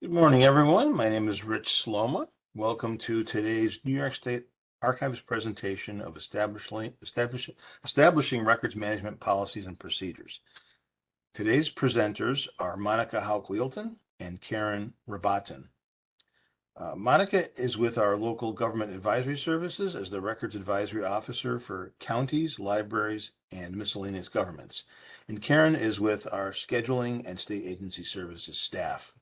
Good morning, everyone. My name is Rich Sloma. Welcome to today's New York State Archives presentation of establishing records management policies and procedures. Today's presenters are Monica Hauck-Whealton and Karen Rabatin. Monica is with our local government advisory services as the Records Advisory Officer for counties, libraries, and miscellaneous governments. And Karen is with our scheduling and state agency services staff.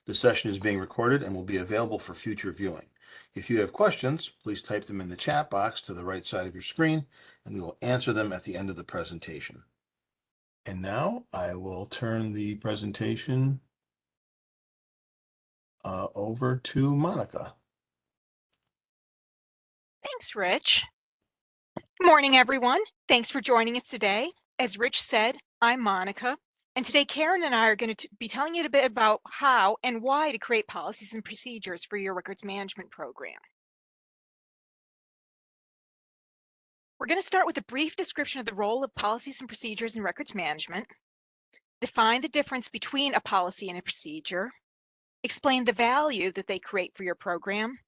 The session is being recorded and will be available for future viewing. If you have questions, please type them in the chat box to the right side of your screen, and we will answer them at the end of the presentation. And now I will turn the presentation over to Monica. Thanks, Rich. Good morning, everyone. Thanks for joining us today. As Rich said, I'm Monica, and today Karen and I are going to be telling you a bit about how and why to create policies and procedures for your records management program. We're going to start with a brief description of the role of policies and procedures in records management, define the difference between a policy and a procedure, explain the value that they create for your program,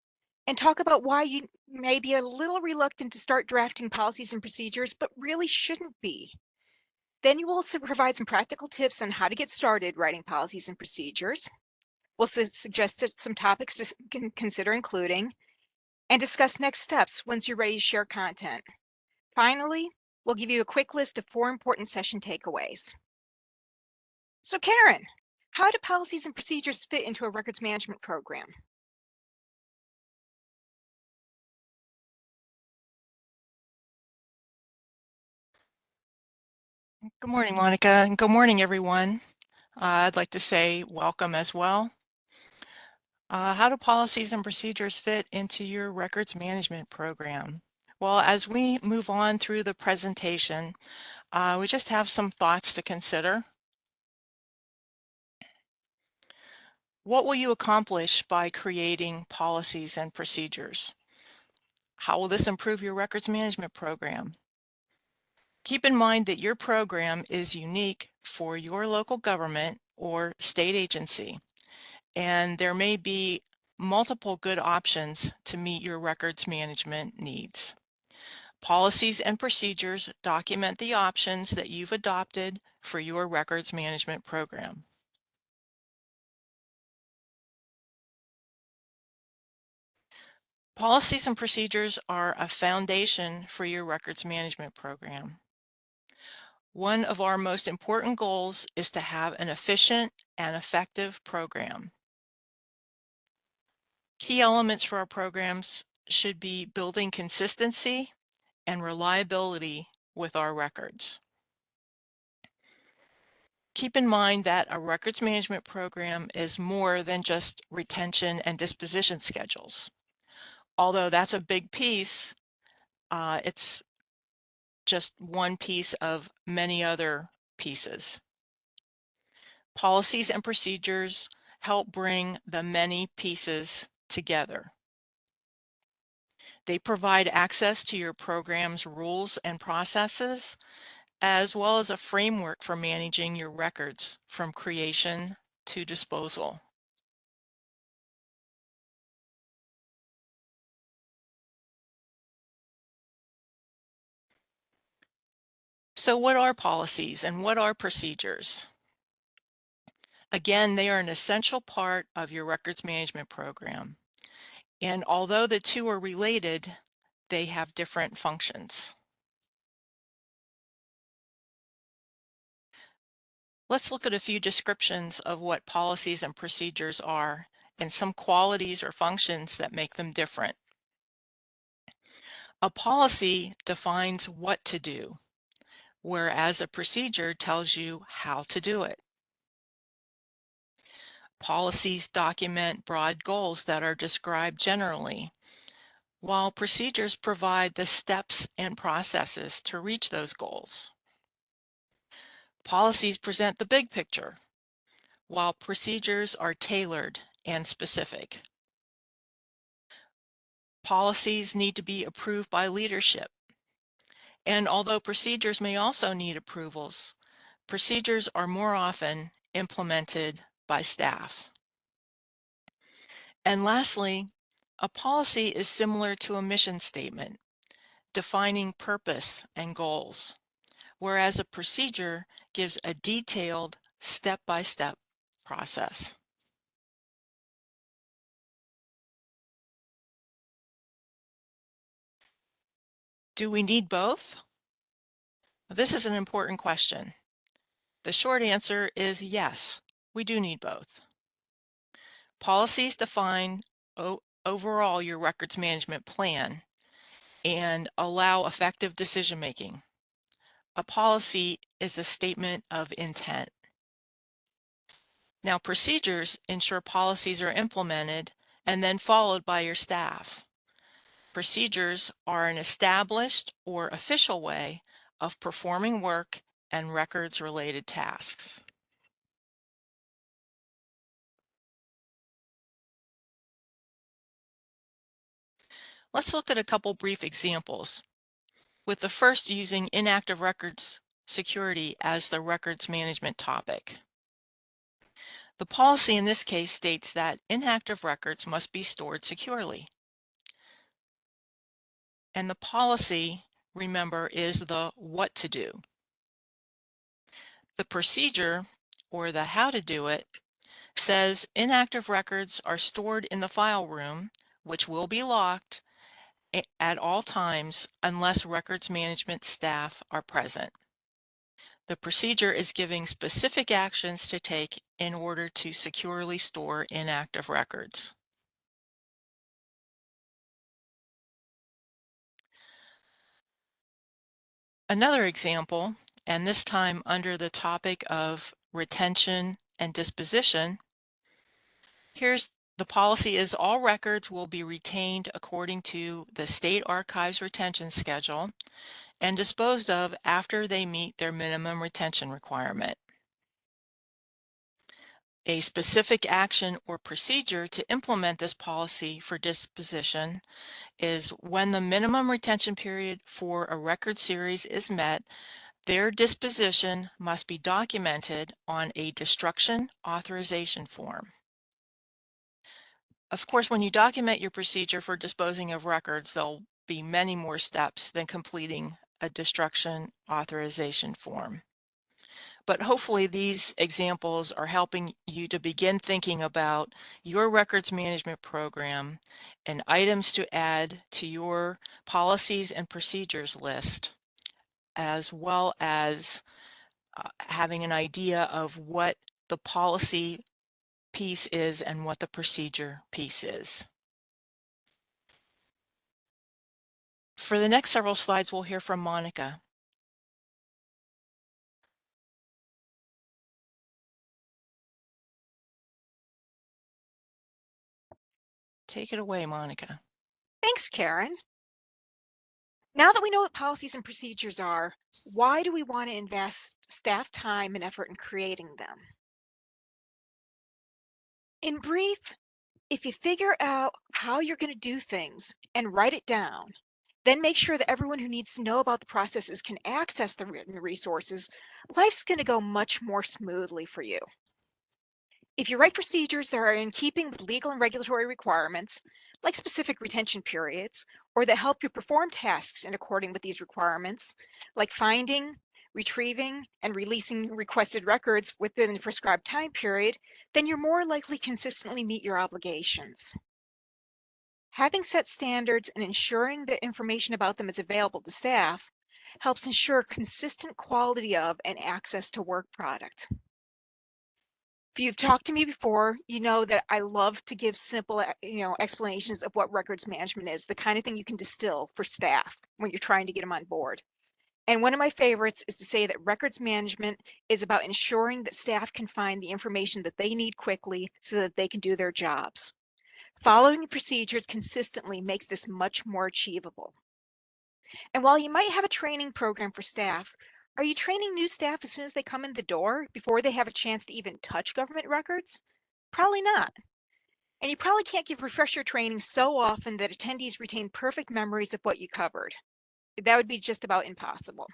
and talk about why you may be a little reluctant to start drafting policies and procedures, but really shouldn't be. Then you will also provide some practical tips on how to get started writing policies and procedures. We'll suggest some topics to consider including and discuss next steps once you're ready to share content. Finally, we'll give you a quick list of 4 important session takeaways. So Karen, how do policies and procedures fit into a records management program? Good morning, Monica, and good morning, everyone. I'd like to say welcome as well. How do policies and procedures fit into your records management program? Well, as we move on through the presentation, we just have some thoughts to consider. What will you accomplish by creating policies and procedures? How will this improve your records management program? Keep in mind that your program is unique for your local government or state agency, and there may be multiple good options to meet your records management needs. Policies and procedures document the options that you've adopted for your records management program. Policies and procedures are a foundation for your records management program. One of our most important goals is to have an efficient and effective program. Key elements for our programs should be building consistency and reliability with our records. Keep in mind that a records management program is more than just retention and disposition schedules. Although that's a big piece, it's just one piece of many other pieces. Policies and procedures help bring the many pieces together. They provide access to your program's rules and processes, as well as a framework for managing your records from creation to disposal. So what are policies and what are procedures? Again, they are an essential part of your records management program. And although the two are related, they have different functions. Let's look at a few descriptions of what policies and procedures are and some qualities or functions that make them different. A policy defines what to do, whereas a procedure tells you how to do it. Policies document broad goals that are described generally, while procedures provide the steps and processes to reach those goals. Policies present the big picture, while procedures are tailored and specific. Policies need to be approved by leadership, and although procedures may also need approvals, procedures are more often implemented by staff. And lastly, a policy is similar to a mission statement, defining purpose and goals, whereas a procedure gives a detailed step-by-step process. Do we need both? This is an important question. The short answer is yes, we do need both. Policies define overall your records management plan and allow effective decision making. A policy is a statement of intent. Now, procedures ensure policies are implemented and then followed by your staff. Procedures are an established or official way of performing work and records-related tasks. Let's look at a couple brief examples, with the first using inactive records security as the records management topic. The policy in this case states that inactive records must be stored securely. And the policy, remember, is the what to do. The procedure, or the how to do it, says inactive records are stored in the file room, which will be locked at all times unless records management staff are present. The procedure is giving specific actions to take in order to securely store inactive records. Another example, and this time under the topic of retention and disposition, here's the policy is all records will be retained according to the State Archives retention schedule and disposed of after they meet their minimum retention requirement. A specific action or procedure to implement this policy for disposition is when the minimum retention period for a record series is met, their disposition must be documented on a destruction authorization form. Of course, when you document your procedure for disposing of records, there'll be many more steps than completing a destruction authorization form. But hopefully these examples are helping you to begin thinking about your records management program and items to add to your policies and procedures list, as well as having an idea of what the policy piece is and what the procedure piece is. For the next several slides, we'll hear from Monica. Take it away, Monica. Thanks, Karen. Now that we know what policies and procedures are, why do we want to invest staff time and effort in creating them? In brief, if you figure out how you're going to do things and write it down, then make sure that everyone who needs to know about the processes can access the written resources, life's going to go much more smoothly for you. If you write procedures that are in keeping with legal and regulatory requirements, like specific retention periods, or that help you perform tasks in accordance with these requirements, like finding, retrieving, and releasing requested records within the prescribed time period, then you're more likely to consistently meet your obligations. Having set standards and ensuring that information about them is available to staff helps ensure consistent quality of and access to work product. If you've talked to me before, you know that I love to give simple, explanations of what records management is, the kind of thing you can distill for staff when you're trying to get them on board. And one of my favorites is to say that records management is about ensuring that staff can find the information that they need quickly so that they can do their jobs. Following procedures consistently makes this much more achievable. And while you might have a training program for staff, are you training new staff as soon as they come in the door before they have a chance to even touch government records? Probably not. And you probably can't give refresher training so often that attendees retain perfect memories of what you covered. That would be just about impossible.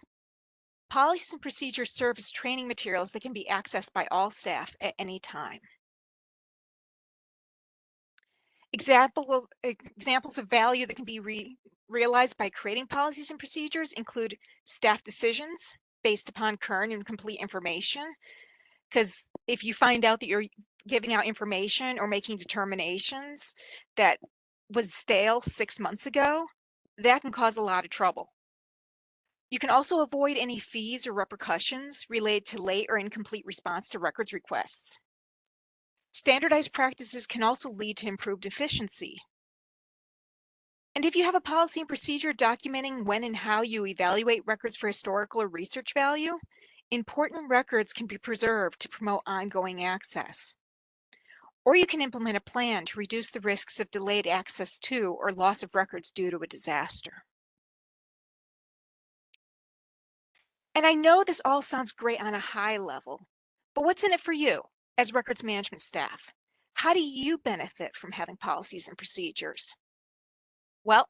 Policies and procedures serve as training materials that can be accessed by all staff at any time. Examples of value that can be realized by creating policies and procedures include staff decisions based upon current and complete information. Because if you find out that you're giving out information or making determinations that was stale 6 months ago, that can cause a lot of trouble. You can also avoid any fees or repercussions related to late or incomplete response to records requests. Standardized practices can also lead to improved efficiency. And if you have a policy and procedure documenting when and how you evaluate records for historical or research value, important records can be preserved to promote ongoing access. Or you can implement a plan to reduce the risks of delayed access to or loss of records due to a disaster. And I know this all sounds great on a high level, but what's in it for you as records management staff? How do you benefit from having policies and procedures? Well,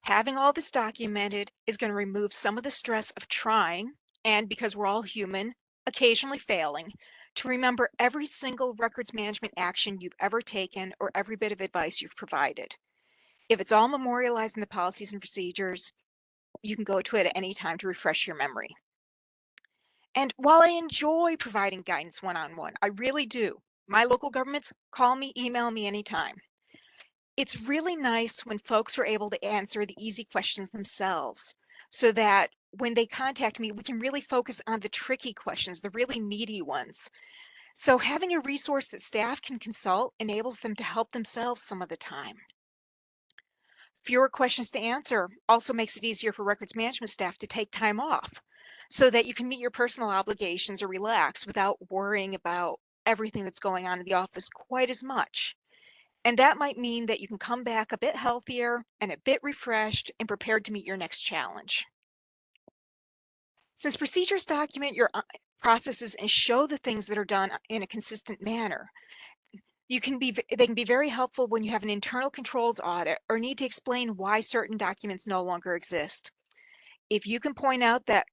having all this documented is going to remove some of the stress of trying, and because we're all human, occasionally failing, to remember every single records management action you've ever taken or every bit of advice you've provided. If it's all memorialized in the policies and procedures, you can go to it at any time to refresh your memory. And while I enjoy providing guidance one-on-one, I really do. My local governments call me, email me anytime. It's really nice when folks are able to answer the easy questions themselves so that when they contact me, we can really focus on the tricky questions, the really meaty ones. So having a resource that staff can consult enables them to help themselves some of the time. Fewer questions to answer also makes it easier for records management staff to take time off so that you can meet your personal obligations or relax without worrying about everything that's going on in the office quite as much. And that might mean that you can come back a bit healthier and a bit refreshed and prepared to meet your next challenge. Since procedures document your processes and show the things that are done in a consistent manner, they can be very helpful when you have an internal controls audit or need to explain why certain documents no longer exist. If you can point out that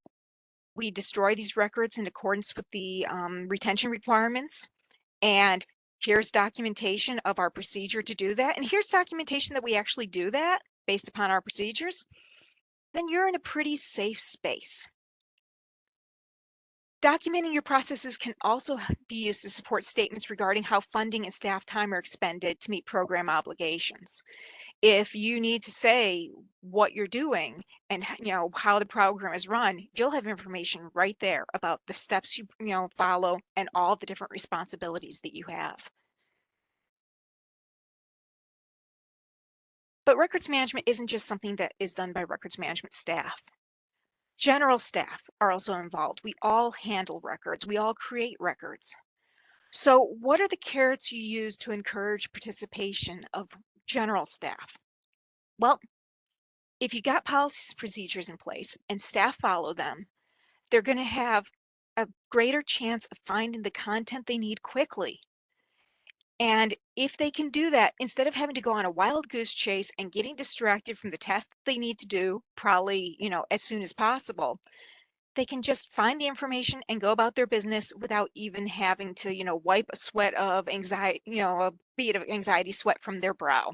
we destroy these records in accordance with the retention requirements, and here's documentation of our procedure to do that, and here's documentation that we actually do that based upon our procedures, then you're in a pretty safe space. Documenting your processes can also be used to support statements regarding how funding and staff time are expended to meet program obligations. If you need to say what you're doing and how the program is run, you'll have information right there about the steps you follow and all the different responsibilities that you have. But records management isn't just something that is done by records management staff. General staff are also involved. We all handle records. We all create records. So what are the carrots you use to encourage participation of general staff? Well, if you got policies and procedures in place and staff follow them, they're going to have a greater chance of finding the content they need quickly. And if they can do that, instead of having to go on a wild goose chase and getting distracted from the task that they need to do, probably, as soon as possible, they can just find the information and go about their business without even having to, wipe a sweat of anxiety, a bead of anxiety sweat from their brow.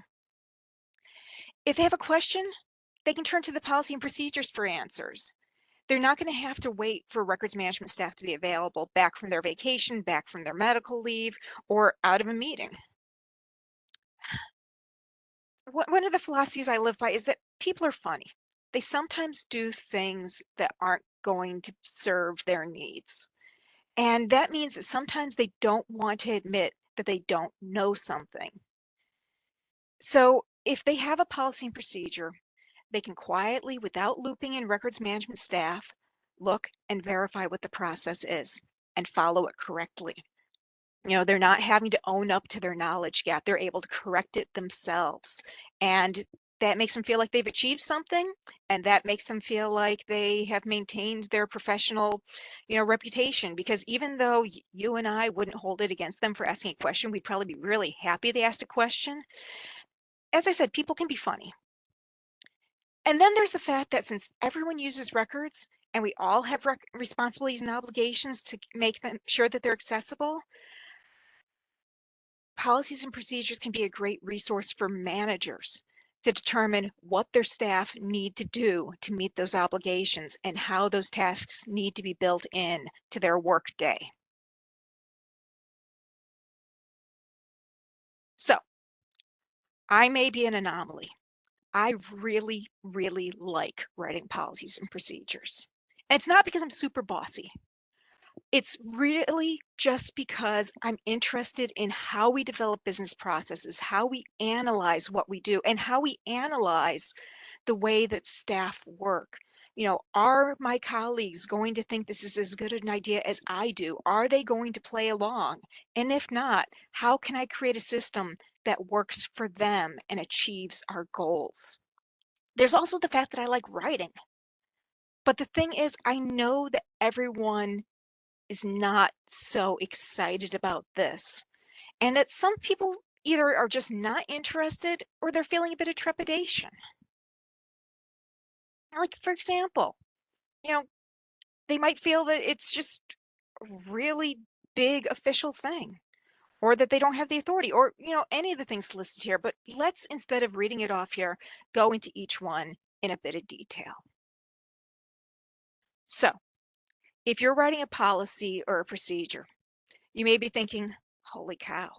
If they have a question, they can turn to the policy and procedures for answers. They're not going to have to wait for records management staff to be available back from their vacation, back from their medical leave, or out of a meeting. One of the philosophies I live by is that people are funny. They sometimes do things that aren't going to serve their needs. And that means that sometimes they don't want to admit that they don't know something. So if they have a policy and procedure, they can quietly, without looping in records management staff, look and verify what the process is and follow it correctly. They're not having to own up to their knowledge gap. They're able to correct it themselves. And that makes them feel like they've achieved something, and that makes them feel like they have maintained their professional, reputation. Because even though you and I wouldn't hold it against them for asking a question, we'd probably be really happy they asked a question. As I said, people can be funny. And then there's the fact that since everyone uses records and we all have responsibilities and obligations to make them sure that they're accessible, policies and procedures can be a great resource for managers to determine what their staff need to do to meet those obligations and how those tasks need to be built in to their work day. So I may be an anomaly. I really, really like writing policies and procedures. And it's not because I'm super bossy. It's really just because I'm interested in how we develop business processes, how we analyze what we do, and how we analyze the way that staff work. Are my colleagues going to think this is as good an idea as I do? Are they going to play along? And if not, how can I create a system that works for them and achieves our goals? There's also the fact that I like writing. But the thing is, I know that everyone is not so excited about this, and that some people either are just not interested or they're feeling a bit of trepidation. Like, for example, you know, they might feel that it's just a really big official thing, or that they don't have the authority, or, any of the things listed here. But let's, instead of reading it off here, go into each one in a bit of detail. So, if you're writing a policy or a procedure, you may be thinking, holy cow,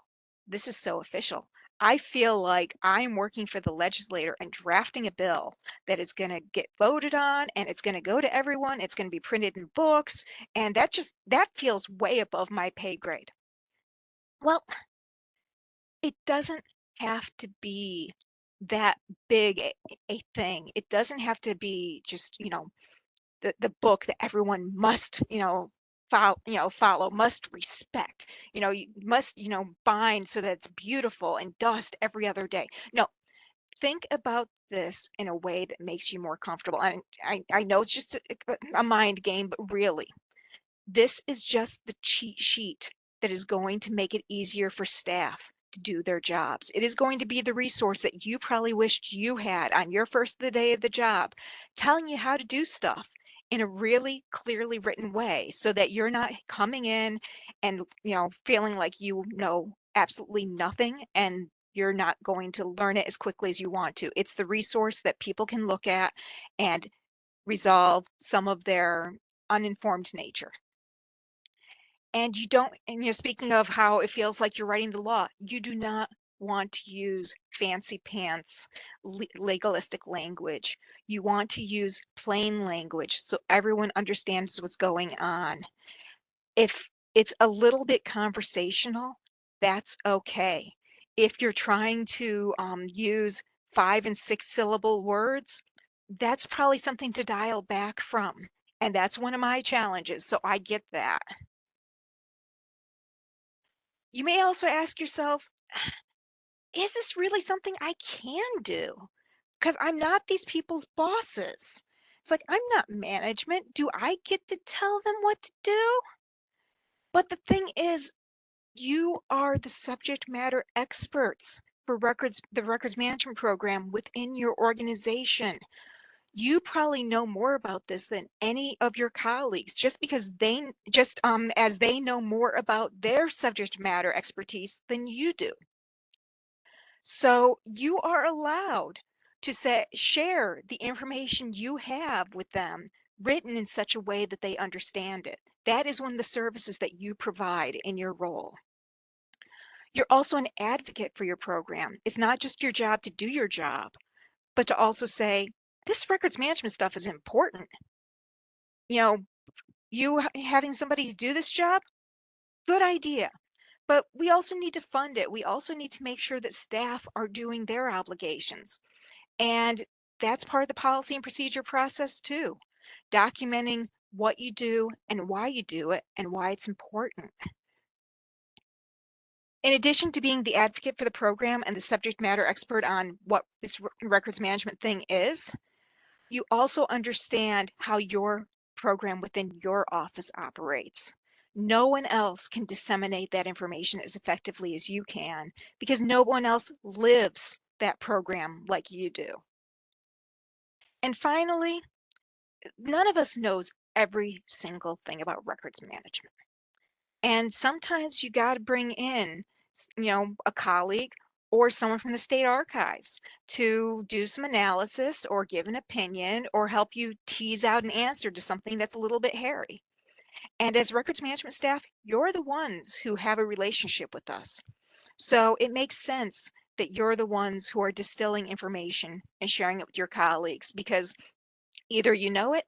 this is so official. I feel like I'm working for the legislator and drafting a bill that is going to get voted on, and it's going to go to everyone. It's going to be printed in books. And that feels way above my pay grade. Well, it doesn't have to be that big a thing. It doesn't have to be just, the book that everyone must, follow, must respect. You must, bind so that it's beautiful and dust every other day. No, think about this in a way that makes you more comfortable. And I know it's just a mind game, but really, this is just the cheat sheet that is going to make it easier for staff to do their jobs. It is going to be the resource that you probably wished you had on your first day of the job, telling you how to do stuff in a really clearly written way so that you're not coming in and, feeling like you know absolutely nothing and you're not going to learn it as quickly as you want to. It's the resource that people can look at and resolve some of their uninformed nature. And you don't, and speaking of how it feels like you're writing the law, you do not want to use fancy pants legalistic language. You want to use plain language so everyone understands what's going on. If it's a little bit conversational, that's okay. If you're trying to use 5 and 6 syllable words, that's probably something to dial back from. And that's one of my challenges, so I get that. You may also ask yourself, is this really something I can do? Because I'm not these people's bosses. It's like, I'm not management. Do I get to tell them what to do? But the thing is, you are the subject matter experts for the records management program within your organization. You probably know more about this than any of your colleagues, just because as they know more about their subject matter expertise than you do. So you are allowed to share the information you have with them, written in such a way that they understand it. That is one of the services that you provide in your role. You're also an advocate for your program. It's not just your job to do your job, but to also say, this records management stuff is important. You know, having somebody do this job, good idea. But we also need to fund it. We also need to make sure that staff are doing their obligations. And that's part of the policy and procedure process too, documenting what you do and why you do it and why it's important. In addition to being the advocate for the program and the subject matter expert on what this records management thing is, you also understand how your program within your office operates. No one else can disseminate that information as effectively as you can because no one else lives that program like you do. And finally, none of us knows every single thing about records management. And sometimes you got to bring in a colleague or someone from the state archives to do some analysis or give an opinion or help you tease out an answer to something that's a little bit hairy. And as records management staff, you're the ones who have a relationship with us. So it makes sense that you're the ones who are distilling information and sharing it with your colleagues because either you know it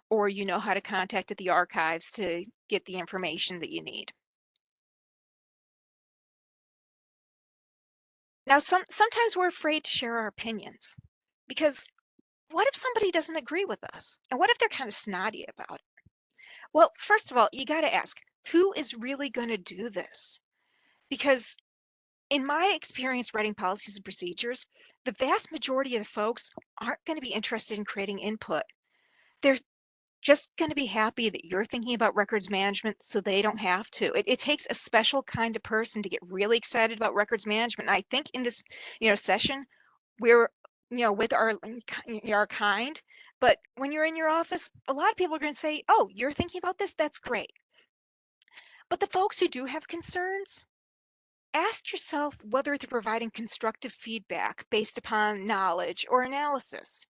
or you know how to contact at the archives to get the information that you need. Now, sometimes we're afraid to share our opinions because what if somebody doesn't agree with us? And what if they're kind of snotty about it? Well, first of all, you got to ask, who is really going to do this? Because in my experience writing policies and procedures, the vast majority of the folks aren't going to be interested in creating input. They're just going to be happy that you're thinking about records management so they don't have to. It takes a special kind of person to get really excited about records management. And I think in this, session, we're, with our kind, but when you're in your office, a lot of people are going to say, "Oh, you're thinking about this? That's great." But the folks who do have concerns, ask yourself whether they're providing constructive feedback based upon knowledge or analysis.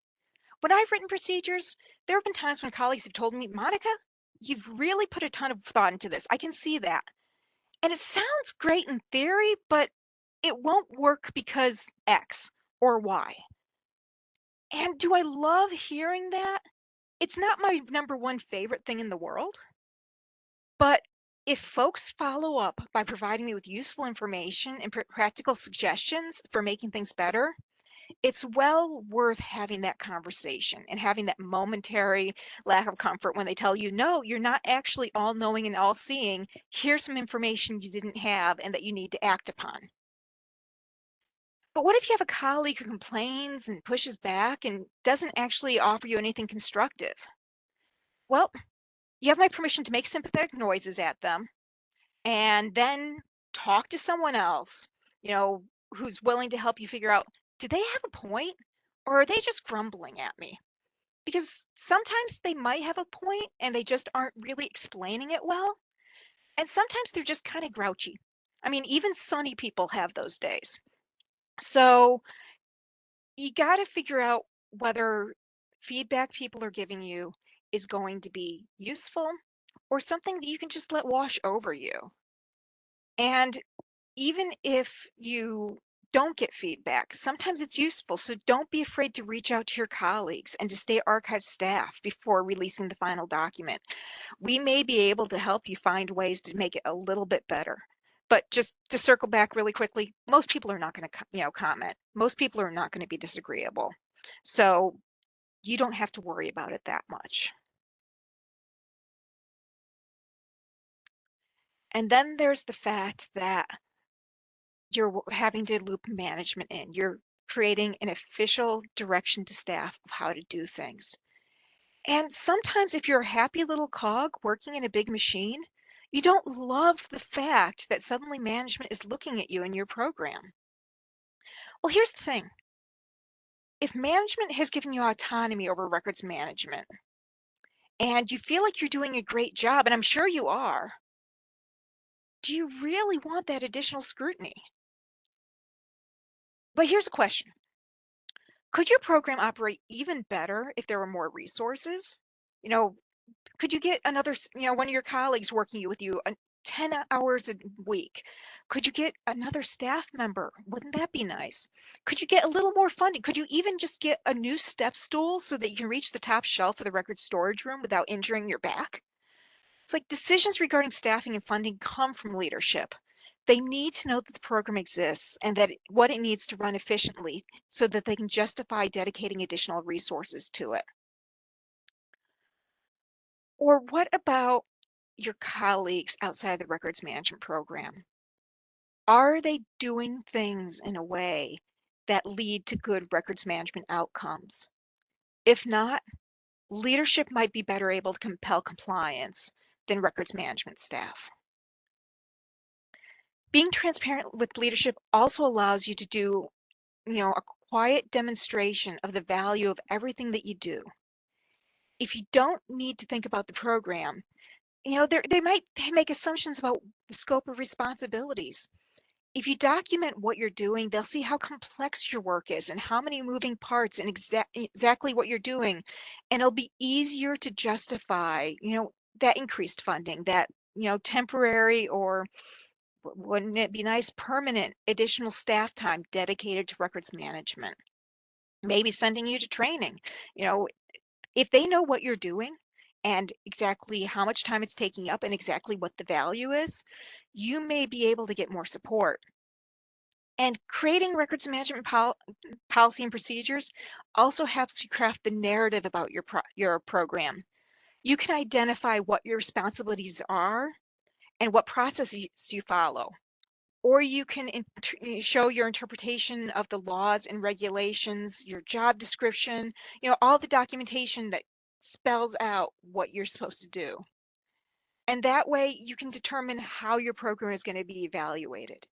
When I've written procedures, there have been times when colleagues have told me, "Monica, you've really put a ton of thought into this. I can see that. And it sounds great in theory, but it won't work because X or Y." And do I love hearing that? It's not my number one favorite thing in the world, but if folks follow up by providing me with useful information and practical suggestions for making things better, it's well worth having that conversation and having that momentary lack of comfort when they tell you, "No, you're not actually all knowing and all seeing. Here's some information you didn't have and that you need to act upon." But what if you have a colleague who complains and pushes back and doesn't actually offer you anything constructive? Well, you have my permission to make sympathetic noises at them and then talk to someone else, you know, who's willing to help you figure out, do they have a point or are they just grumbling at me? Because sometimes they might have a point and they just aren't really explaining it well. And sometimes they're just kind of grouchy. I mean, even sunny people have those days. So you got to figure out whether feedback people are giving you is going to be useful or something that you can just let wash over you. And even if you don't get feedback, sometimes it's useful. So don't be afraid to reach out to your colleagues and to state archive staff before releasing the final document. We may be able to help you find ways to make it a little bit better. But just to circle back really quickly, most people are not going to, comment. Most people are not going to be disagreeable. So you don't have to worry about it that much. And then there's the fact that you're having to loop management in. You're creating an official direction to staff of how to do things. And sometimes if you're a happy little cog working in a big machine, you don't love the fact that suddenly management is looking at you in your program. Well, here's the thing. If management has given you autonomy over records management and you feel like you're doing a great job, and I'm sure you are, do you really want that additional scrutiny? But here's a question. Could your program operate even better if there were more resources? You know, could you get another, one of your colleagues working with you 10 hours a week? Could you get another staff member? Wouldn't that be nice? Could you get a little more funding? Could you even just get a new step stool so that you can reach the top shelf of the record storage room without injuring your back? It's like decisions regarding staffing and funding come from leadership. They need to know that the program exists and that what it needs to run efficiently so that they can justify dedicating additional resources to it. Or what about your colleagues outside the records management program? Are they doing things in a way that lead to good records management outcomes? If not, leadership might be better able to compel compliance than records management staff. Being transparent with leadership also allows you to do, a quiet demonstration of the value of everything that you do. If you don't need to think about the program, they might make assumptions about the scope of responsibilities. If you document what you're doing, they'll see how complex your work is and how many moving parts and exactly what you're doing. And it'll be easier to justify, that increased funding, that, temporary or wouldn't it be nice, permanent additional staff time dedicated to records management. Maybe sending you to training. You know, if they know what you're doing and exactly how much time it's taking up and exactly what the value is, you may be able to get more support. And creating records management policy and procedures also helps you craft the narrative about your program. You can identify what your responsibilities are and what processes you follow. Or you can show your interpretation of the laws and regulations, your job description, all the documentation that spells out what you're supposed to do. And that way you can determine how your program is going to be evaluated.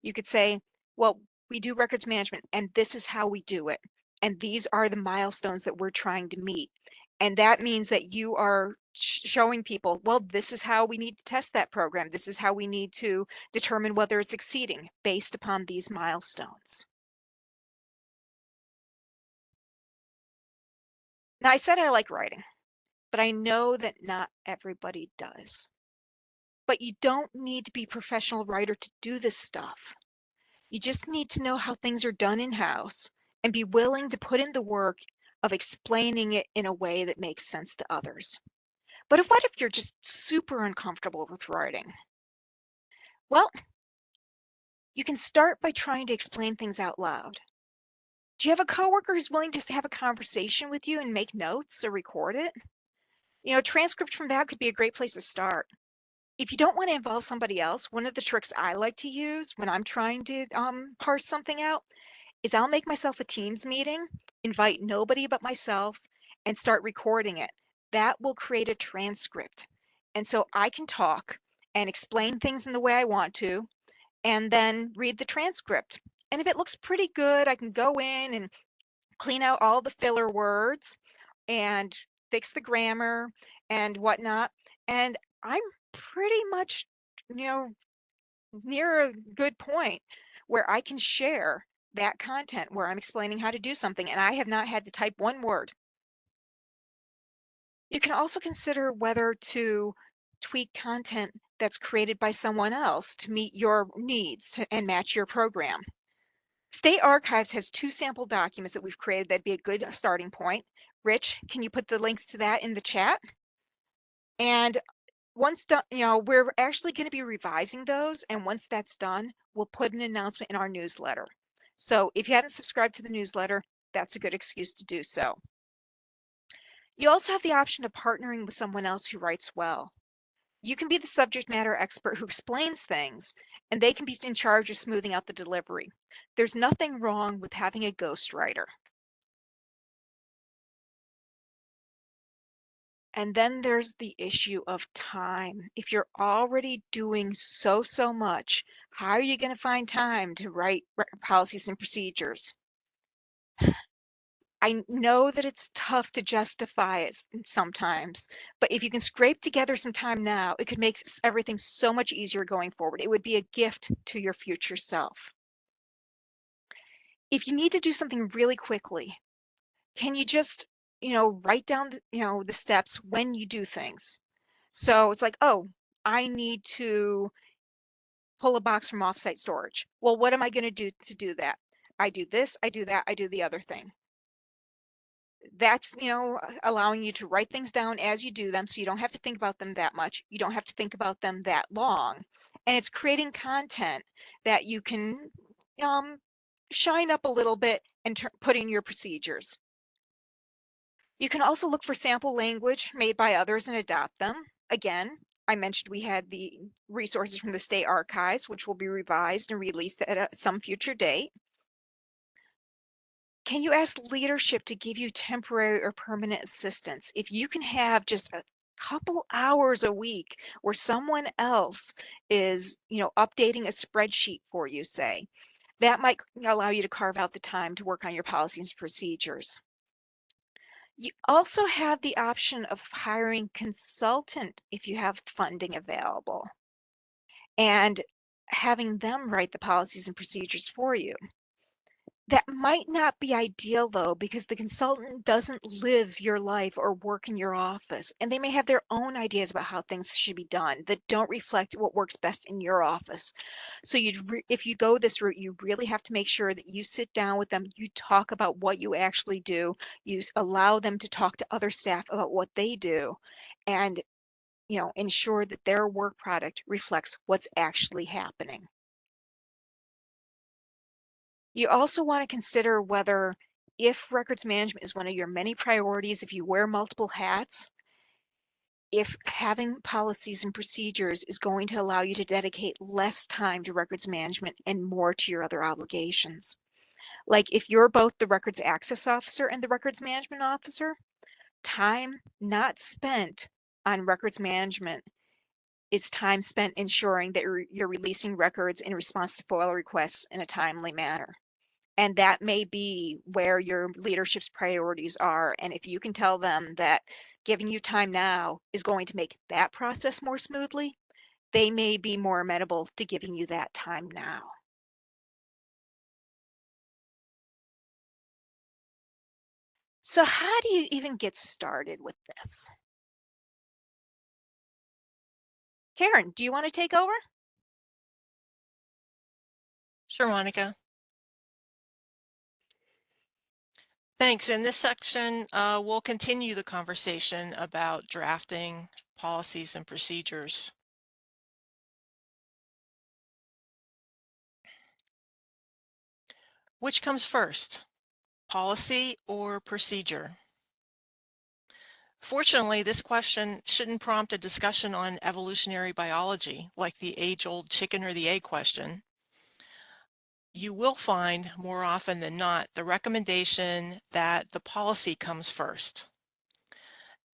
You could say, well, we do records management and this is how we do it. And these are the milestones that we're trying to meet. And that means that you are showing people, well, this is how we need to test that program. This is how we need to determine whether it's exceeding based upon these milestones. Now, I said I like writing, but I know that not everybody does. But you don't need to be a professional writer to do this stuff. You just need to know how things are done in-house and be willing to put in the work of explaining it in a way that makes sense to others. But what if you're just super uncomfortable with writing? Well, you can start by trying to explain things out loud. Do you have a coworker who's willing to have a conversation with you and make notes or record it? A transcript from that could be a great place to start. If you don't want to involve somebody else, one of the tricks I like to use when I'm trying to parse something out is I'll make myself a Teams meeting, invite nobody but myself, and start recording it. That will create a transcript. And so I can talk and explain things in the way I want to, and then read the transcript. And if it looks pretty good, I can go in and clean out all the filler words and fix the grammar and whatnot. And I'm pretty much, you know, near a good point where I can share that content where I'm explaining how to do something and I have not had to type one word. You can also consider whether to tweak content that's created by someone else to meet your needs and match your program. State Archives has 2 sample documents that we've created that'd be a good starting point. Rich, can you put the links to that in the chat? And once done, we're actually going to be revising those. And once that's done, we'll put an announcement in our newsletter. So if you haven't subscribed to the newsletter, that's a good excuse to do so. You also have the option of partnering with someone else who writes well. You can be the subject matter expert who explains things, and they can be in charge of smoothing out the delivery. There's nothing wrong with having a ghostwriter. And then there's the issue of time. If you're already doing so much, how are you going to find time to write policies and procedures? I know that it's tough to justify it sometimes, but if you can scrape together some time now, it could make everything so much easier going forward. It would be a gift to your future self. If you need to do something really quickly, can you just, write down the steps when you do things? So it's like, oh, I need to pull a box from offsite storage. Well, what am I going to do that? I do this, I do that, I do the other thing. That's, allowing you to write things down as you do them so you don't have to think about them that much. You don't have to think about them that long. And it's creating content that you can shine up a little bit and put in your procedures. You can also look for sample language made by others and adopt them. Again, I mentioned we had the resources from the state archives, which will be revised and released at some future date. Can you ask leadership to give you temporary or permanent assistance? If you can have just a couple hours a week where someone else is, updating a spreadsheet for you, say, that might allow you to carve out the time to work on your policies and procedures. You also have the option of hiring consultant if you have funding available. And having them write the policies and procedures for you. That might not be ideal though, because the consultant doesn't live your life or work in your office, and they may have their own ideas about how things should be done that don't reflect what works best in your office. So if you go this route, you really have to make sure that you sit down with them, you talk about what you actually do, allow them to talk to other staff about what they do, and ensure that their work product reflects what's actually happening. You also want to consider whether, if records management is one of your many priorities, if you wear multiple hats, if having policies and procedures is going to allow you to dedicate less time to records management and more to your other obligations. Like if you're both the records access officer and the records management officer, time not spent on records management is time spent ensuring that you're releasing records in response to FOIL requests in a timely manner. And that may be where your leadership's priorities are. And if you can tell them that giving you time now is going to make that process more smoothly, they may be more amenable to giving you that time now. So how do you even get started with this? Karen, do you want to take over? Sure, Monica. Thanks. In this section, we'll continue the conversation about drafting policies and procedures. Which comes first, policy or procedure? Fortunately, this question shouldn't prompt a discussion on evolutionary biology, like the age-old chicken or the egg question. You will find more often than not the recommendation that the policy comes first.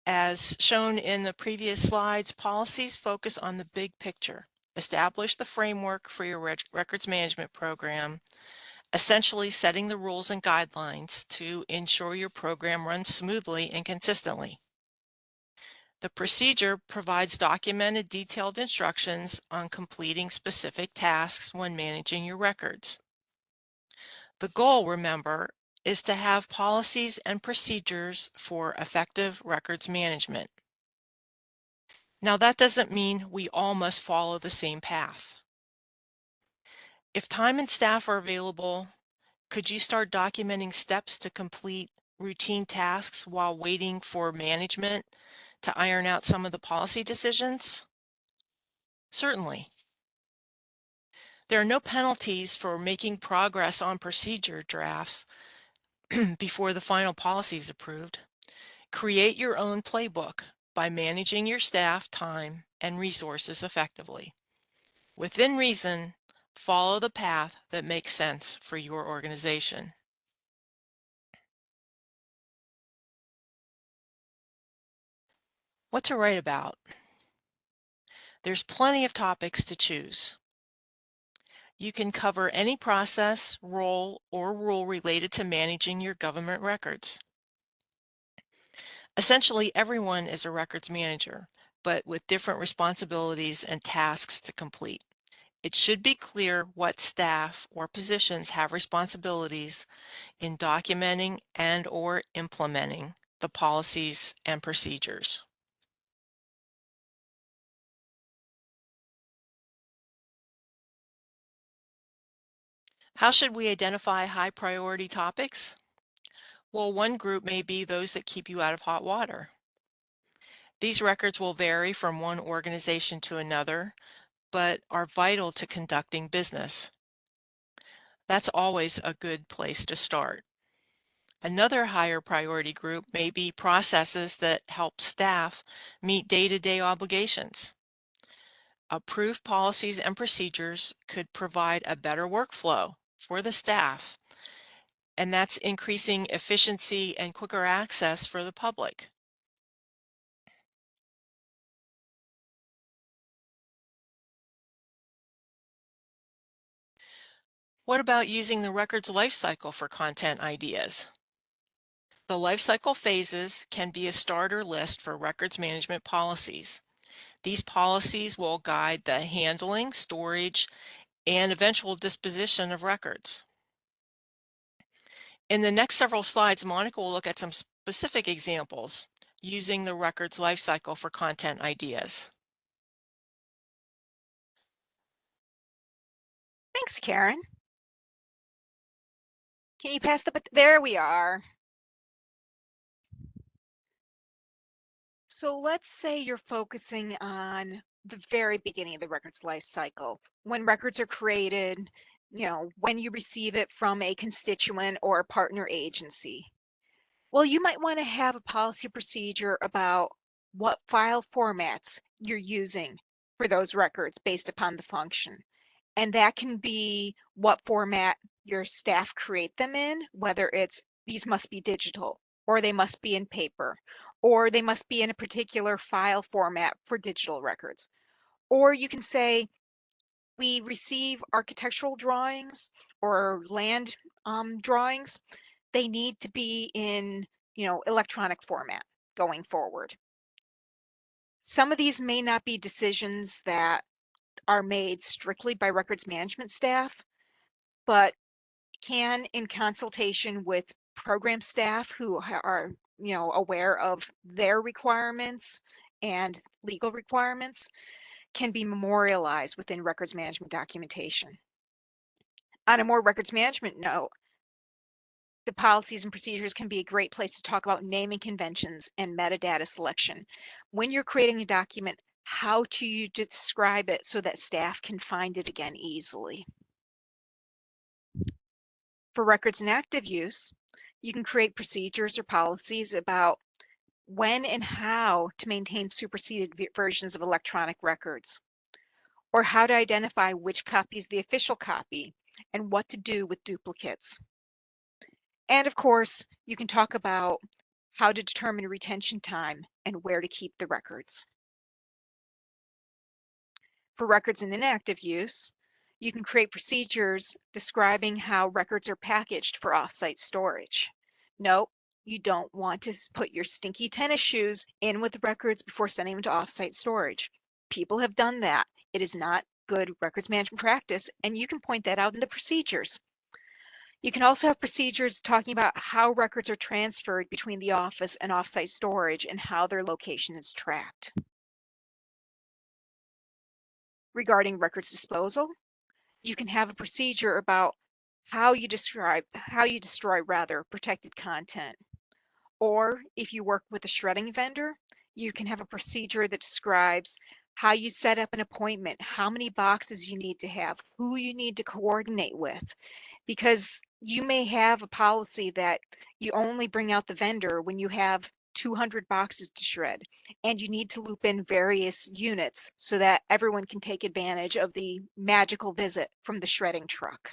As shown in the previous slides, policies focus on the big picture, establish the framework for your records management program, essentially setting the rules and guidelines to ensure your program runs smoothly and consistently. The procedure provides documented, detailed instructions on completing specific tasks when managing your records. The goal, remember, is to have policies and procedures for effective records management. Now, that doesn't mean we all must follow the same path. If time and staff are available, could you start documenting steps to complete routine tasks while waiting for management to iron out some of the policy decisions? Certainly. There are no penalties for making progress on procedure drafts before the final policy is approved. Create your own playbook by managing your staff, time, and resources effectively. Within reason, follow the path that makes sense for your organization. What to write about? There's plenty of topics to choose. You can cover any process, role, or rule related to managing your government records. Essentially, everyone is a records manager, but with different responsibilities and tasks to complete. It should be clear what staff or positions have responsibilities in documenting and/or implementing the policies and procedures. How should we identify high priority topics? Well, one group may be those that keep you out of hot water. These records will vary from one organization to another, but are vital to conducting business. That's always a good place to start. Another higher priority group may be processes that help staff meet day-to-day obligations. Approved policies and procedures could provide a better workflow for the staff, and that's increasing efficiency and quicker access for the public. What about using the records lifecycle for content ideas? The lifecycle phases can be a starter list for records management policies. These policies will guide the handling, storage, and eventual disposition of records. In the next several slides, Monica will look at some specific examples using the records lifecycle for content ideas. Thanks, Karen. Can you pass there we are. So let's say you're focusing on the very beginning of the records life cycle, when records are created, when you receive it from a constituent or a partner agency. Well, you might want to have a policy procedure about what file formats you're using for those records based upon the function. And that can be what format your staff create them in, whether it's these must be digital, or they must be in paper, or they must be in a particular file format for digital records. Or you can say, we receive architectural drawings or land drawings. They need to be in, electronic format going forward. Some of these may not be decisions that are made strictly by records management staff, but can, in consultation with program staff who are, aware of their requirements and legal requirements, can be memorialized within records management documentation. On a more records management note, the policies and procedures can be a great place to talk about naming conventions and metadata selection. When you're creating a document, how do you describe it so that staff can find it again easily? For records in active use, you can create procedures or policies about when and how to maintain superseded versions of electronic records, or how to identify which copy is the official copy and what to do with duplicates. And of course, you can talk about how to determine retention time and where to keep the records. For records in inactive use, you can create procedures describing how records are packaged for offsite storage. No, you don't want to put your stinky tennis shoes in with the records before sending them to offsite storage. People have done that. It is not good records management practice, and you can point that out in the procedures. You can also have procedures talking about how records are transferred between the office and offsite storage and how their location is tracked. Regarding records disposal, you can have a procedure about how you destroy protected content. Or if you work with a shredding vendor, you can have a procedure that describes how you set up an appointment, how many boxes you need to have, who you need to coordinate with, because you may have a policy that you only bring out the vendor when you have 200 boxes to shred, and you need to loop in various units so that everyone can take advantage of the magical visit from the shredding truck.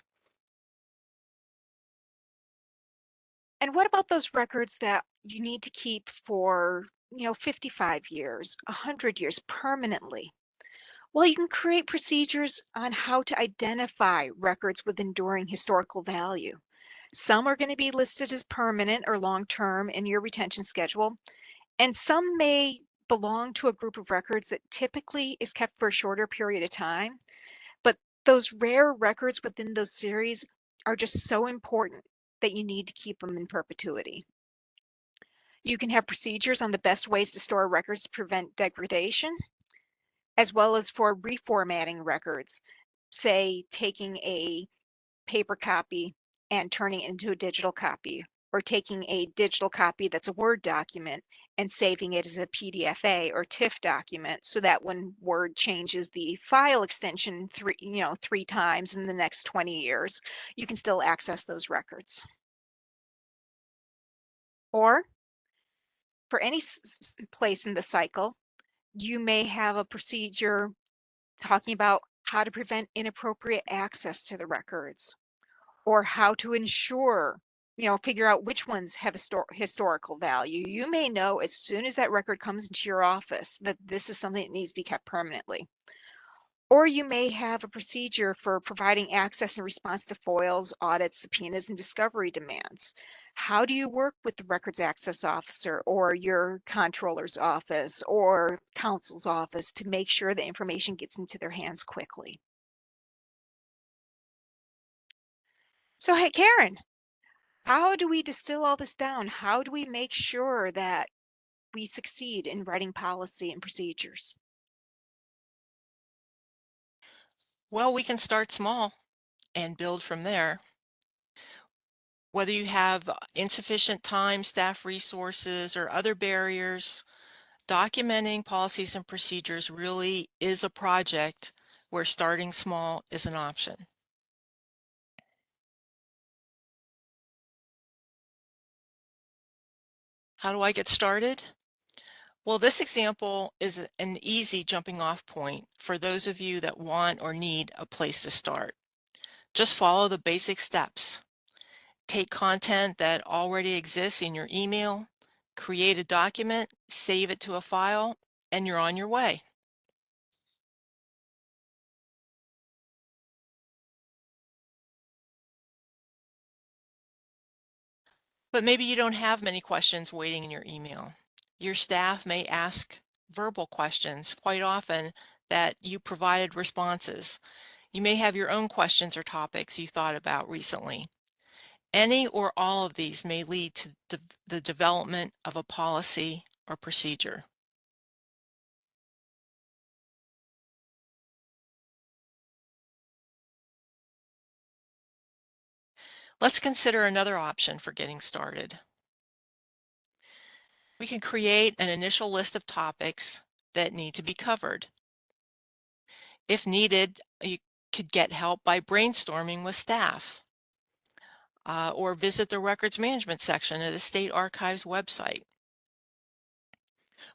And what about those records that you need to keep for, 55 years, 100 years permanently? Well, you can create procedures on how to identify records with enduring historical value. Some are going to be listed as permanent or long-term in your retention schedule, and some may belong to a group of records that typically is kept for a shorter period of time. But those rare records within those series are just so important that you need to keep them in perpetuity. You can have procedures on the best ways to store records to prevent degradation, as well as for reformatting records, say taking a paper copy and turning it into a digital copy, or taking a digital copy that's a Word document and saving it as a PDFA or TIFF document so that when Word changes the file extension three times in the next 20 years, you can still access those records. Or for any place in the cycle, you may have a procedure talking about how to prevent inappropriate access to the records, or how to ensure, figure out which ones have historical value. You may know as soon as that record comes into your office that this is something that needs to be kept permanently. Or you may have a procedure for providing access in response to FOILs, audits, subpoenas, and discovery demands. How do you work with the records access officer or your controller's office or counsel's office to make sure the information gets into their hands quickly? So, hey, Karen, how do we distill all this down? How do we make sure that we succeed in writing policy and procedures? Well, we can start small and build from there. Whether you have insufficient time, staff resources, or other barriers, documenting policies and procedures really is a project where starting small is an option. How do I get started? Well, this example is an easy jumping off point for those of you that want or need a place to start. Just follow the basic steps. Take content that already exists in your email, create a document, save it to a file, and you're on your way. But maybe you don't have many questions waiting in your email. Your staff may ask verbal questions quite often that you provided responses. You may have your own questions or topics you thought about recently. Any or all of these may lead to the development of a policy or procedure. Let's consider another option for getting started. We can create an initial list of topics that need to be covered. If needed, you could get help by brainstorming with staff or visit the records management section of the State Archives website,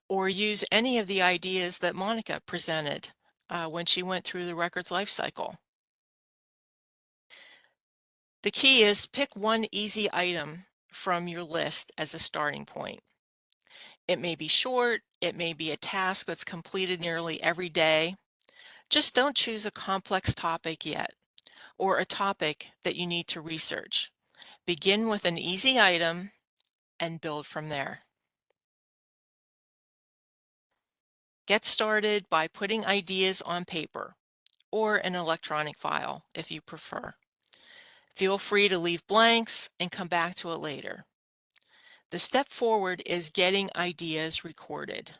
or use any of the ideas that Monica presented when she went through the records lifecycle. The key is pick one easy item from your list as a starting point. It may be short, it may be a task that's completed nearly every day. Just don't choose a complex topic yet, or a topic that you need to research. Begin with an easy item and build from there. Get started by putting ideas on paper or an electronic file if you prefer. Feel free to leave blanks and come back to it later. The step forward is getting ideas recorded.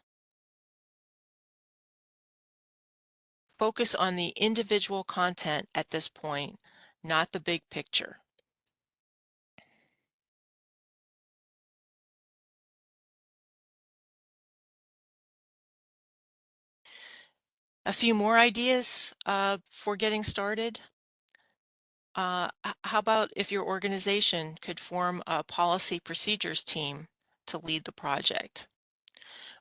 Focus on the individual content at this point, not the big picture. A few more ideas for getting started. How about if your organization could form a policy procedures team to lead the project?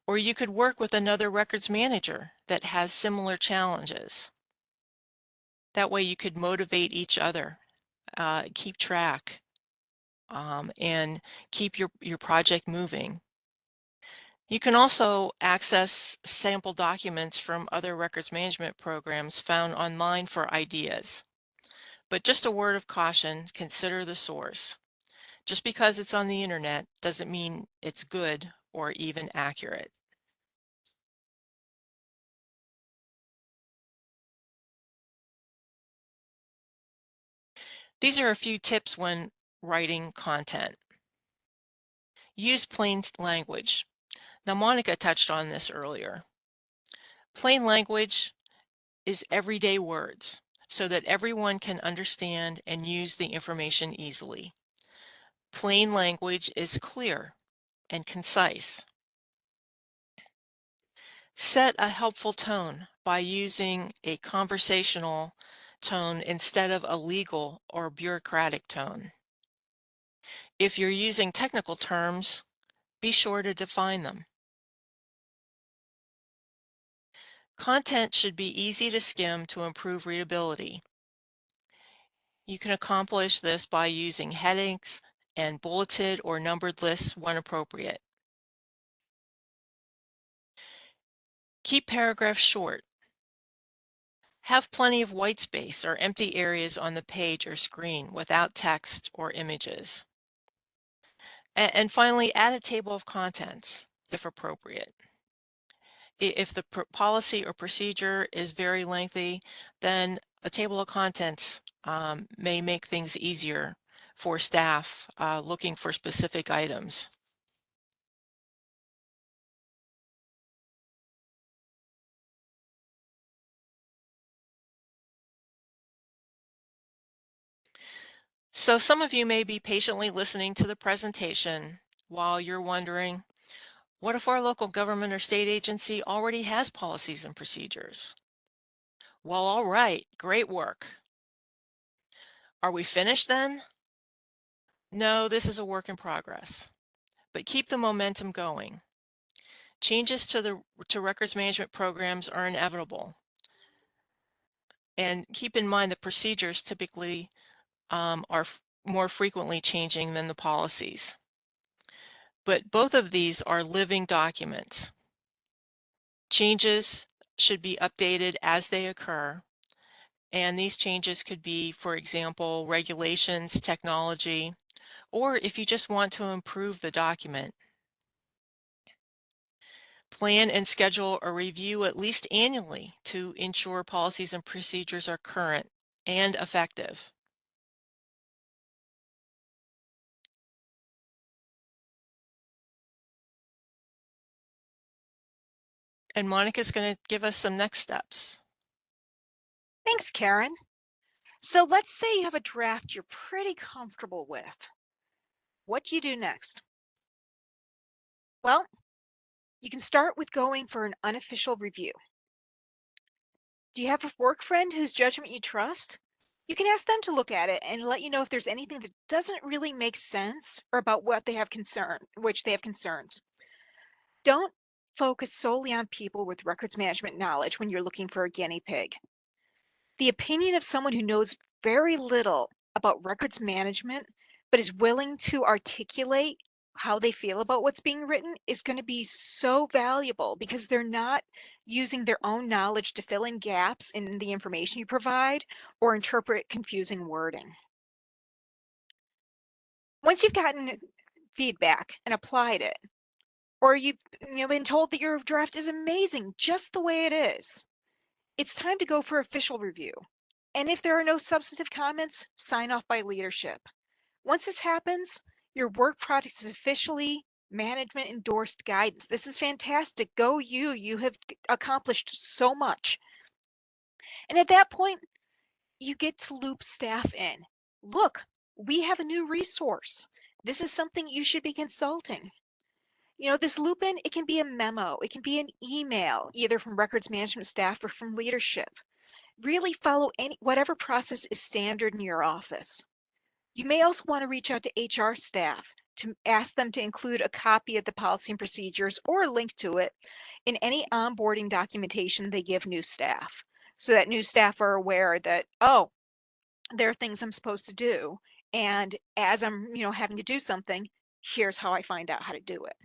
Or you could work with another records manager that has similar challenges. That way you could motivate each other, keep track, and keep your project moving. You can also access sample documents from other records management programs found online for ideas. But just a word of caution, consider the source. Just because it's on the internet doesn't mean it's good or even accurate. These are a few tips when writing content. Use plain language. Now, Monica touched on this earlier. Plain language is everyday words so that everyone can understand and use the information easily. Plain language is clear and concise. Set a helpful tone by using a conversational tone instead of a legal or bureaucratic tone. If you're using technical terms, be sure to define them. Content should be easy to skim to improve readability. You can accomplish this by using headings and bulleted or numbered lists when appropriate. Keep paragraphs short. Have plenty of white space or empty areas on the page or screen without text or images. And finally, add a table of contents if appropriate. If the policy or procedure is very lengthy, then a table of contents may make things easier for staff looking for specific items. So some of you may be patiently listening to the presentation while you're wondering, what if our local government or state agency already has policies and procedures? Well, all right, great work. Are we finished then? No, this is a work in progress, but keep the momentum going. Changes to records management programs are inevitable. And keep in mind the procedures typically are more frequently changing than the policies. But both of these are living documents. Changes should be updated as they occur. And these changes could be, for example, regulations, technology, or if you just want to improve the document. Plan and schedule a review at least annually to ensure policies and procedures are current and effective. And Monica's going to give us some next steps. Thanks, Karen. So let's say you have a draft you're pretty comfortable with. What do you do next? Well, you can start with going for an unofficial review. Do you have a work friend whose judgment you trust? You can ask them to look at it and let you know if there's anything that doesn't really make sense or about what they have which they have concerns. Don't focus solely on people with records management knowledge when you're looking for a guinea pig. The opinion of someone who knows very little about records management, but is willing to articulate how they feel about what's being written is going to be so valuable because they're not using their own knowledge to fill in gaps in the information you provide or interpret confusing wording. Once you've gotten feedback and applied it, or you've been told that your draft is amazing just the way it is, it's time to go for official review. And if there are no substantive comments, sign off by leadership. Once this happens, your work product is officially management endorsed guidance. This is fantastic. Go you. You have accomplished so much. And at that point, you get to loop staff in. Look, we have a new resource. This is something you should be consulting. This loop in, it can be a memo, it can be an email, either from records management staff or from leadership. Really follow whatever process is standard in your office. You may also want to reach out to HR staff to ask them to include a copy of the policy and procedures or a link to it in any onboarding documentation they give new staff, so that new staff are aware that, oh, there are things I'm supposed to do. And as I'm, having to do something, here's how I find out how to do it.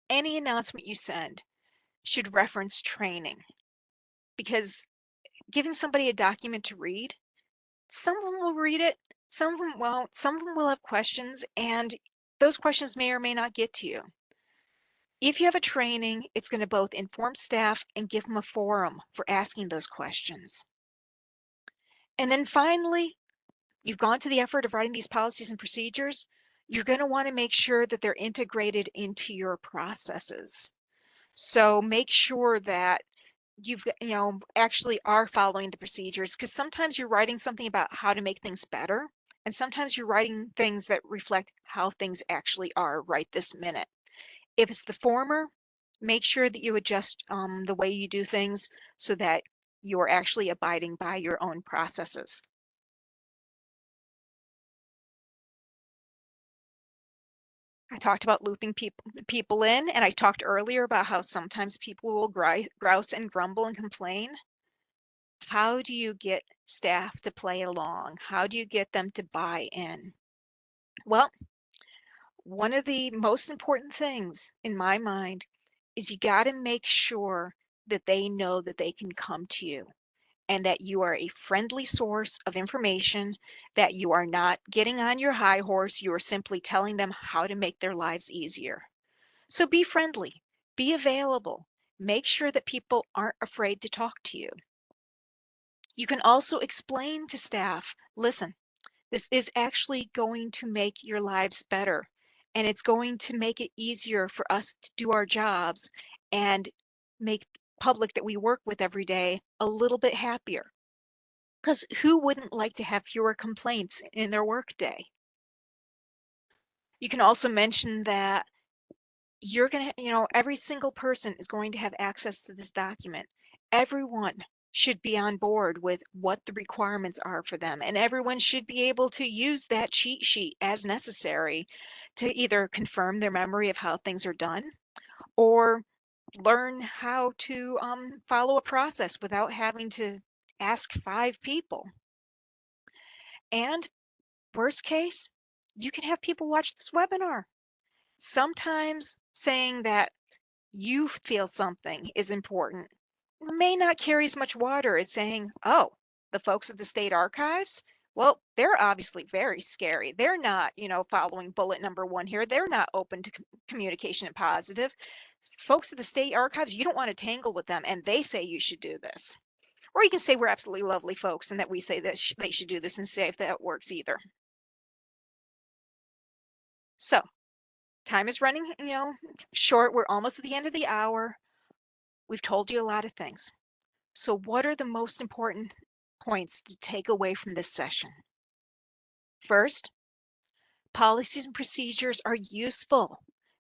Any announcement you send should reference training, because giving somebody a document to read, some of them will read it, some of them won't, some of them will have questions, and those questions may or may not get to you. If you have a training, it's going to both inform staff and give them a forum for asking those questions. And then finally, you've gone to the effort of writing these policies and procedures, you're going to want to make sure that they're integrated into your processes. So make sure that you've actually are following the procedures, because sometimes you're writing something about how to make things better, and sometimes you're writing things that reflect how things actually are right this minute. If it's the former, make sure that you adjust the way you do things so that you're actually abiding by your own processes. I talked about looping people in, and I talked earlier about how sometimes people will grouse and grumble and complain. How do you get staff to play along? How do you get them to buy in? Well, one of the most important things in my mind is you got to make sure that they know that they can come to you and that you are a friendly source of information, that you are not getting on your high horse, you are simply telling them how to make their lives easier. So be friendly, be available, make sure that people aren't afraid to talk to you. You can also explain to staff, listen, this is actually going to make your lives better, and it's going to make it easier for us to do our jobs and make the public that we work with every day a little bit happier. Because who wouldn't like to have fewer complaints in their workday? You can also mention that you're going to, every single person is going to have access to this document. Everyone should be on board with what the requirements are for them, and everyone should be able to use that cheat sheet as necessary to either confirm their memory of how things are done or learn how to follow a process without having to ask 5 people. And worst case, you can have people watch this webinar. Sometimes saying that you feel something is important may not carry as much water as saying, oh, the folks at the state archives, well, they're obviously very scary. They're not, following bullet number 1 here. They're not open to communication and positive. Folks at the state archives, you don't want to tangle with them, and they say you should do this. Or you can say we're absolutely lovely folks and that we say that they should do this, and say if that works either. So time is running, short. We're almost at the end of the hour. We've told you a lot of things. So what are the most important points to take away from this session? First, policies and procedures are useful.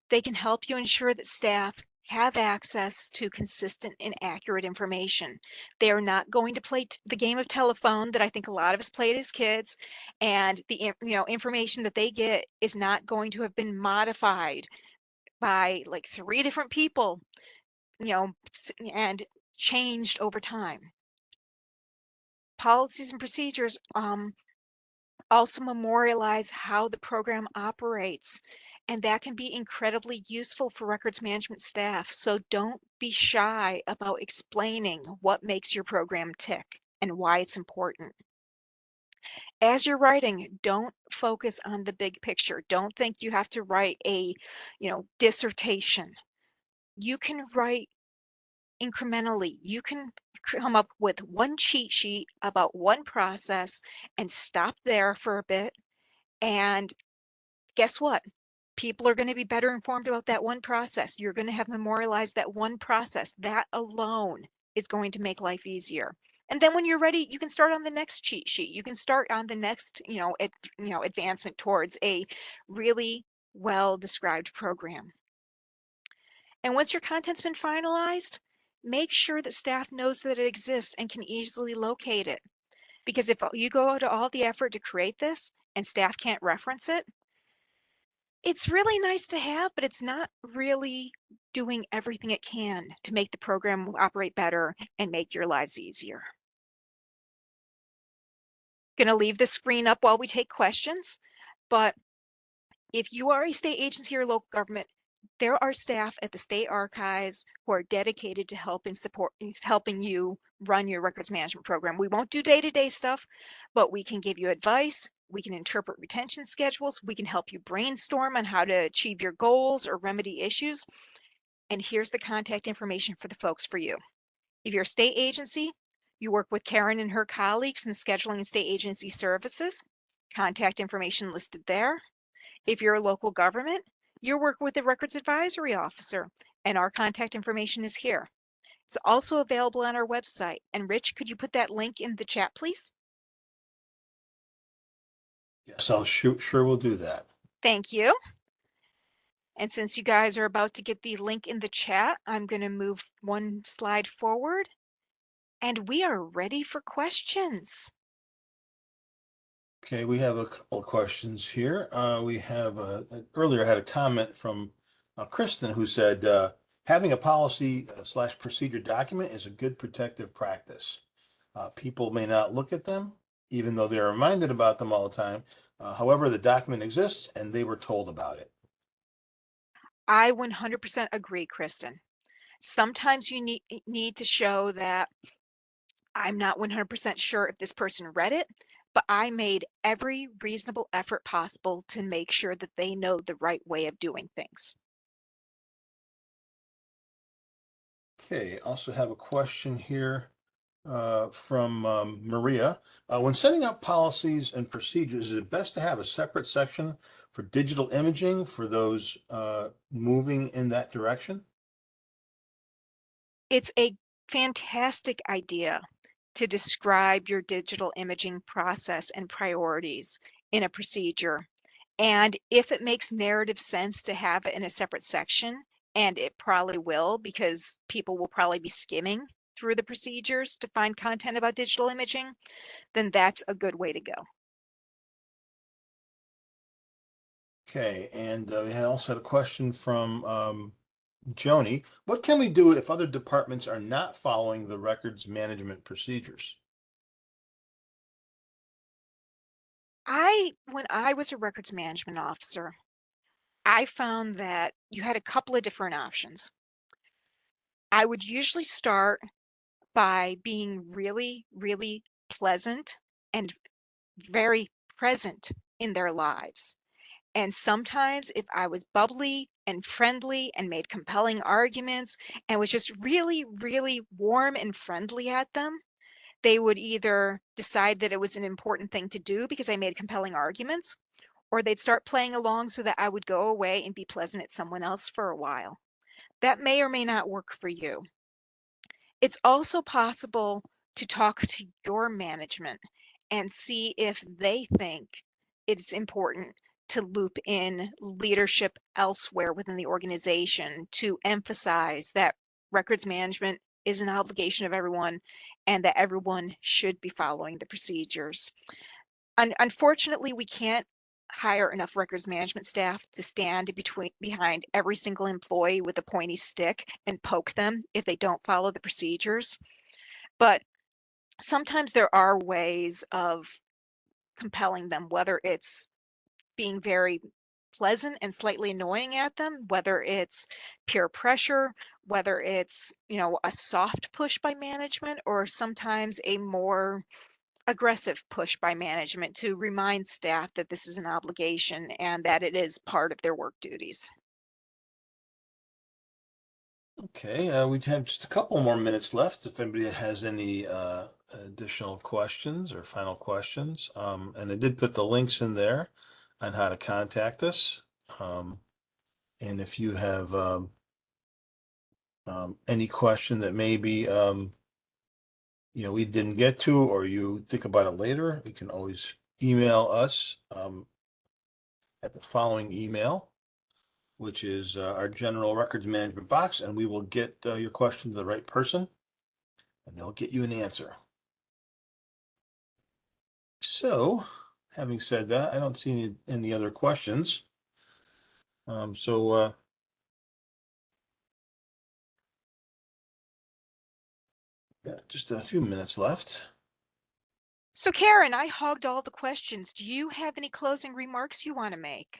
They can help you ensure that staff have access to consistent and accurate information. They are not going to play the game of telephone that I think a lot of us played as kids, and the information that they get is not going to have been modified by like 3 different people, and changed over time. Policies and procedures also memorialize how the program operates, and that can be incredibly useful for records management staff. So don't be shy about explaining what makes your program tick and why it's important. As you're writing, don't focus on the big picture. Don't think you have to write a, dissertation. You can write incrementally. You can come up with one cheat sheet about one process and stop there for a bit. And guess what? People are going to be better informed about that one process. You're going to have memorialized that one process. That alone is going to make life easier. And then when you're ready, you can start on the next cheat sheet. You can start on the next, advancement towards a really well described program. And once your content's been finalized, make sure that staff knows that it exists and can easily locate it. Because if you go to all the effort to create this and staff can't reference it, it's really nice to have, but it's not really doing everything it can to make the program operate better and make your lives easier. Going to leave the screen up while we take questions, but if you are a state agency or local government, there are staff at the state archives who are dedicated to helping you run your records management program. We won't do day-to-day stuff, but we can give you advice. We can interpret retention schedules. We can help you brainstorm on how to achieve your goals or remedy issues. And here's the contact information for the folks for you. If you're a state agency, you work with Karen and her colleagues in scheduling and state agency services. Contact information listed there. If you're a local government, you work with the Records Advisory Officer, and our contact information is here. It's also available on our website. And Rich, could you put that link in the chat, please? Yes, I'll sure we'll do that. Thank you. And since you guys are about to get the link in the chat, I'm going to move one slide forward, and we are ready for questions. Okay, we have a couple of questions here. We have earlier had a comment from Kristen who said having a policy / procedure document is a good protective practice. People may not look at them, even though they're reminded about them all the time. However, the document exists and they were told about it. I 100% agree, Kristen. Sometimes you need to show that I'm not 100% sure if this person read it, but I made every reasonable effort possible to make sure that they know the right way of doing things. Okay, also have a question here. from Maria. When setting up policies and procedures, is it best to have a separate section for digital imaging for those moving in that direction? It's a fantastic idea to describe your digital imaging process and priorities in a procedure. And if it makes narrative sense to have it in a separate section, and it probably will because people will probably be skimming through the procedures to find content about digital imaging, then that's a good way to go. Okay, and we had also had a question from Joni. What can we do if other departments are not following the records management procedures? When I was a records management officer, I found that you had a couple of different options. I would usually start by being really, really pleasant and very present in their lives. And sometimes if I was bubbly and friendly and made compelling arguments and was just really, really warm and friendly at them, they would either decide that it was an important thing to do because I made compelling arguments, or they'd start playing along so that I would go away and be pleasant at someone else for a while. That may or may not work for you. It's also possible to talk to your management and see if they think it's important to loop in leadership elsewhere within the organization to emphasize that records management is an obligation of everyone and that everyone should be following the procedures. Unfortunately, we can't hire enough records management staff to stand behind every single employee with a pointy stick and poke them if they don't follow the procedures. But sometimes there are ways of compelling them, whether it's being very pleasant and slightly annoying at them, whether it's peer pressure, whether it's, a soft push by management, or sometimes a more aggressive push by management to remind staff that this is an obligation and that it is part of their work duties. Okay, we have just a couple more minutes left if anybody has any additional questions or final questions. And I did put the links in there on how to contact us. And if you have any question that maybe we didn't get to, or you think about it later, you can always email us at the following email, which is our general records management box, and we will get your question to the right person, and they'll get you an answer. So, having said that, I don't see any other questions. Yeah, just a few minutes left. So Karen, I hogged all the questions. Do you have any closing remarks you want to make?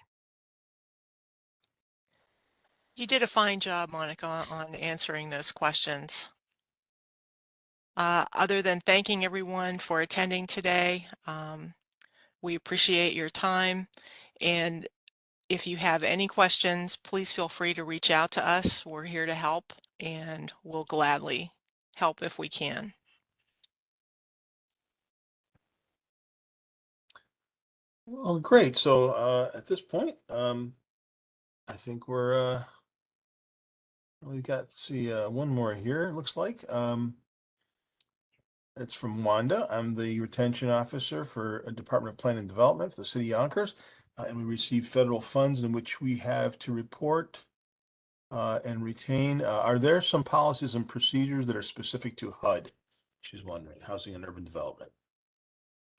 You did a fine job, Monica, on answering those questions. Other than thanking everyone for attending today, we appreciate your time. And if you have any questions, please feel free to reach out to us. We're here to help, and we'll gladly help if we can. Well, great. So at this point, I think we got to see one more here. It looks like it's from Wanda. I'm the retention officer for a Department of Planning and Development for the City of Yonkers, and we receive federal funds in which we have to report and retain. Are there some policies and procedures that are specific to HUD? She's wondering, Housing and Urban Development.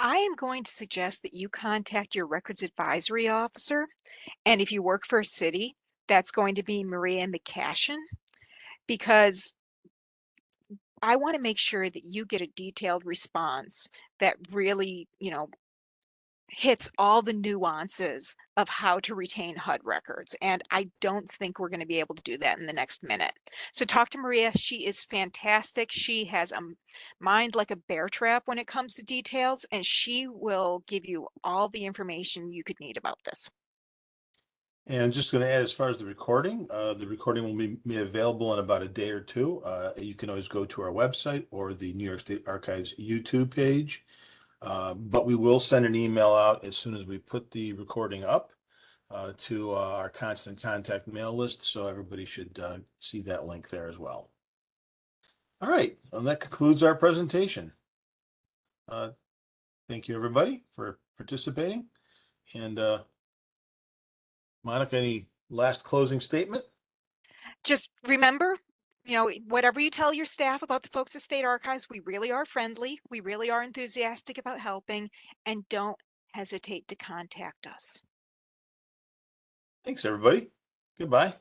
I am going to suggest that you contact your records advisory officer. And if you work for a city, that's going to be Maria McCashin, because I want to make sure that you get a detailed response that really, hits all the nuances of how to retain HUD records. And I don't think we're going to be able to do that in the next minute. So talk to Maria. She is fantastic. She has a mind like a bear trap when it comes to details, and she will give you all the information you could need about this. And just going to add, as far as the recording will be made available in about a day or two. You can always go to our website or the New York State Archives YouTube page. But we will send an email out as soon as we put the recording up to our constant contact mail list. So everybody should see that link there as well. All right, and that concludes our presentation. Thank you, everybody, for participating. And Monica, any last closing statement? Just remember, whatever you tell your staff about the folks at State Archives, we really are friendly. We really are enthusiastic about helping, and don't hesitate to contact us. Thanks, everybody. Goodbye.